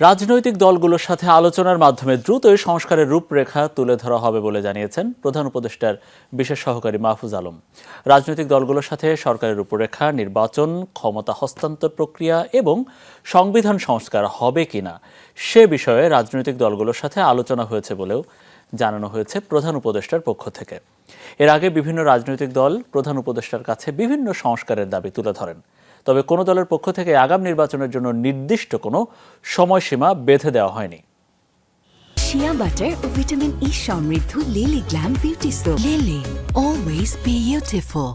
রাজনৈতিক দলগুলোর সাথে আলোচনার মাধ্যমে দ্রুতই সংস্কারের রূপরেখা তুলে ধরা হবে বলে জানিয়েছেন প্রধান উপদেষ্টার বিশেষ সহকারী মাহফুজ আলম। রাজনৈতিক দলগুলোর সাথে সরকারের রূপরেখা, নির্বাচন, ক্ষমতা হস্তান্তর প্রক্রিয়া এবং সংবিধান সংস্কার হবে কিনা সে বিষয়ে রাজনৈতিক দলগুলোর সাথে আলোচনা হয়েছে বলেও জানানো হয়েছে প্রধান উপদেষ্টার পক্ষ থেকে। এর আগে বিভিন্ন রাজনৈতিক দল প্রধান উপদেষ্টার কাছে বিভিন্ন সংস্কারের দাবি তুলে ধরেন। তবে কোনো দলের পক্ষ থেকে আগাম নির্বাচনের জন্য নির্দিষ্ট কোনো সময়সীমা বেঁধে দেওয়া হয়নি। শিয়া বাটার ও ভিটামিন ই সমৃদ্ধ lily glam beauty soap. Lily, always beautiful.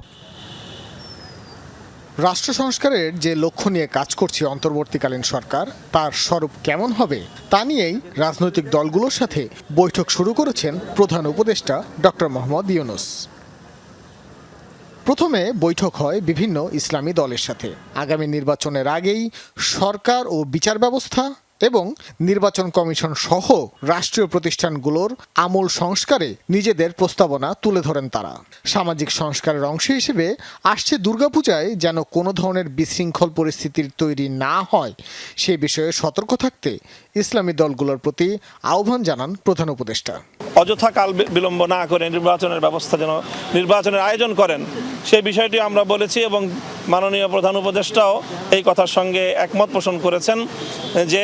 রাষ্ট্র সংস্কারের যে লক্ষ্য নিয়ে কাজ করছে অন্তর্বর্তীকালীন সরকার, তার স্বরূপ কেমন হবে তা নিয়েই রাজনৈতিক দলগুলোর সাথে বৈঠক শুরু করেছেন প্রধান উপদেষ্টা ডক্টর মোহাম্মদ ইউনূস। প্রথমে বৈঠক হয় বিভিন্ন ইসলামী দলের সাথে। আগামী নির্বাচনের আগেই সরকার ও বিচার ব্যবস্থা এবং নির্বাচন কমিশন সহ রাষ্ট্রীয় প্রতিষ্ঠানগুলোর আমূল সংস্কারে নিজেদের প্রস্তাবনা তুলে ধরেন তারা। সামাজিক সংস্কারের অংশ হিসেবে আসছে দুর্গাপূজায় যেন কোনো ধরনের বিশৃঙ্খল পরিস্থিতির তৈরি না হয় সে বিষয়ে সতর্ক থাকতে ইসলামী দলগুলোর প্রতি আহ্বান জানান প্রধান উপদেষ্টা। অযথা কাল বিলম্ব না করে নির্বাচনের ব্যবস্থা যেন নির্বাচনের আয়োজন করেন সেই বিষয়টি আমরা বলেছি এবং মাননীয় প্রধান উপদেষ্টাও এই কথার সঙ্গে একমত পোষণ করেছেন যে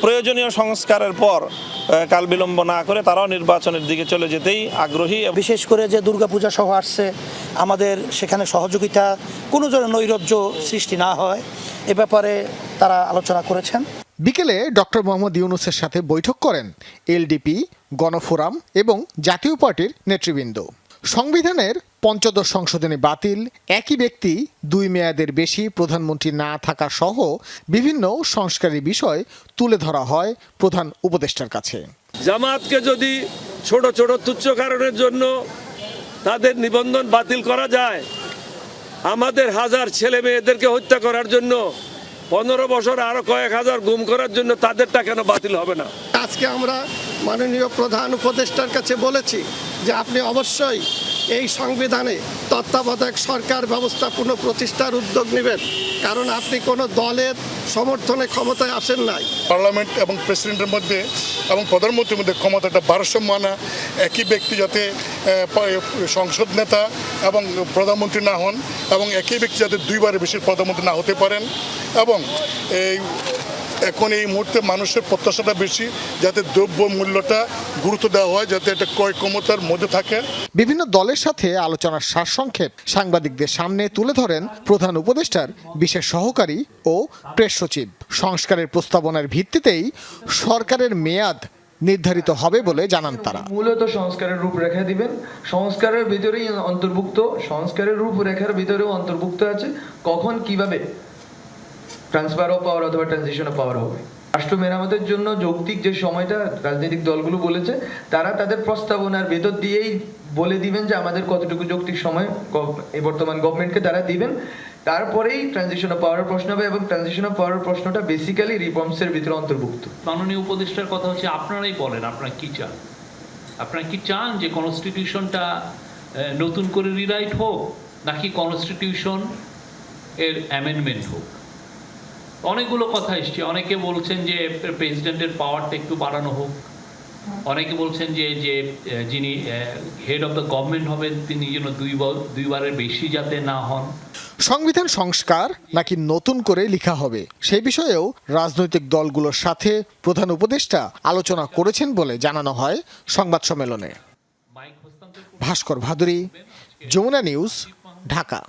প্রয়োজনীয় সংস্কারের পর কাল বিলম্ব না করে তারাও নির্বাচনের দিকে চলে যেতেই আগ্রহী। বিশেষ করে যে দুর্গাপূজা সহ আসছে, আমাদের সেখানে সহযোগিতা কোনো ধরনের নৈরাজ্য সৃষ্টি না হয় এ ব্যাপারে তারা আলোচনা করেছেন। বিকেলে ডক্টর মোহাম্মদ ইউনূসের সাথে বৈঠক করেন এলডিপি, গণফোরাম এবং জাতীয় পার্টির নেতৃবৃন্দ। সংবিধানের পঞ্চদশ সংশোধনী বাতিল, একই ব্যক্তি 2 মেয়াদের বেশি প্রধানমন্ত্রী না থাকা সহ বিভিন্ন সংস্কারের বিষয় তুলে ধরা হয় প্রধান উপদেষ্টার কাছে। জামাতকে যদি ছোট ছোট তুচ্ছ কারণের জন্য তাদের নিবন্ধন বাতিল করা যায়, আমাদের হাজার ছেলে মেয়েদেরকে হত্যা করার জন্য 15 বছর আরো কয়েক হাজার গুম করার জন্য তাদেরটা কেন বাতিল হবে না? আজকে আমরা মাননীয় প্রধান উপদেষ্টার কাছে বলেছি যে আপনি অবশ্যই এই সংবিধানে তত্ত্বাবধায়ক সরকার ব্যবস্থা পুনঃপ্রতিষ্ঠার উদ্যোগ নেবেন, কারণ আপনি কোনো দলের সমর্থনে ক্ষমতায় আসেন নাই। পার্লামেন্ট এবং প্রেসিডেন্টের মধ্যে এবং প্রধানমন্ত্রীর মধ্যে ক্ষমতাটা ভারসাম্য আনা, একই ব্যক্তি যাতে সংসদ নেতা এবং প্রধানমন্ত্রী না হন এবং একই ব্যক্তি যাতে 2 বারের বেশি প্রধানমন্ত্রী না হতে পারেন এবং এখন এই মুহূর্তে মানুষের প্রত্যাশাটা বেশি, যাতে দ্রব্য মূল্যটা গুরুত্ব দেওয়া হয়, যাতে এটা ক্রয় ক্ষমতার মধ্যে থাকে। বিভিন্ন দলের সাথে আলোচনার সারসংক্ষেপ সাংবাদিকদের সামনে তুলে ধরেন প্রধান উপদেষ্টার বিশেষ সহকারী ও প্রেস সচিব। সংস্কারের প্রস্তাবনার ভিত্তিতেই সরকারের মেয়াদ নির্ধারিত হবে বলে জানান তারা। মূলত সংস্কারের রূপরেখা দিবেন, সংস্কারের ভিতরেই অন্তর্ভুক্ত, সংস্কারের রূপরেখার ভিতরেও অন্তর্ভুক্ত আছে কখন কিভাবে ট্রান্সফার অফ পাওয়ার অথবা ট্রানজিশন অফ পাওয়ার হবে। রাষ্ট্র মেরামতের জন্য যৌক্তিক যে সময়টা রাজনৈতিক দলগুলো বলেছে, তারা তাদের প্রস্তাবনার ভেতর দিয়েই বলে দিবেন যে আমাদের কতটুকু যৌক্তিক সময় এই বর্তমান গভর্নমেন্টকে তারা দিবেন। তারপরেই ট্রানজিশন অফ পাওয়ারের প্রশ্ন হবে এবং ট্রানজিশন অফ পাওয়ারের প্রশ্নটা বেসিক্যালি রিফর্মসের ভিতরে অন্তর্ভুক্ত। মাননীয় উপদেষ্টার কথা হচ্ছে আপনারাই বলেন আপনারা কি চান। আপনারা কি চান যে কনস্টিটিউশনটা নতুন করে রিরাইট হোক, নাকি কনস্টিটিউশন এর অ্যামেন্ডমেন্ট হোক? অনেকগুলো কথা এসছে। অনেকে বলছেন যে প্রেসিডেন্টের পাওয়ারটা একটু বাড়ানো হোক, অনেকে বলছেন যে যিনি হেড অফ দ্য গভর্নমেন্ট হবেন তিনি যেন 2 বারের বেশি যাতে না হন। সংবিধান সংস্কার নাকি নতুন করে লেখা হবে সেই বিষয়েও রাজনৈতিক দলগুলোর সাথে প্রধান উপদেষ্টা আলোচনা করেছেন বলে জানানো হয় সংবাদ সম্মেলনে। ভাস্কর ভাদুরী, যমুনা নিউজ, ঢাকা।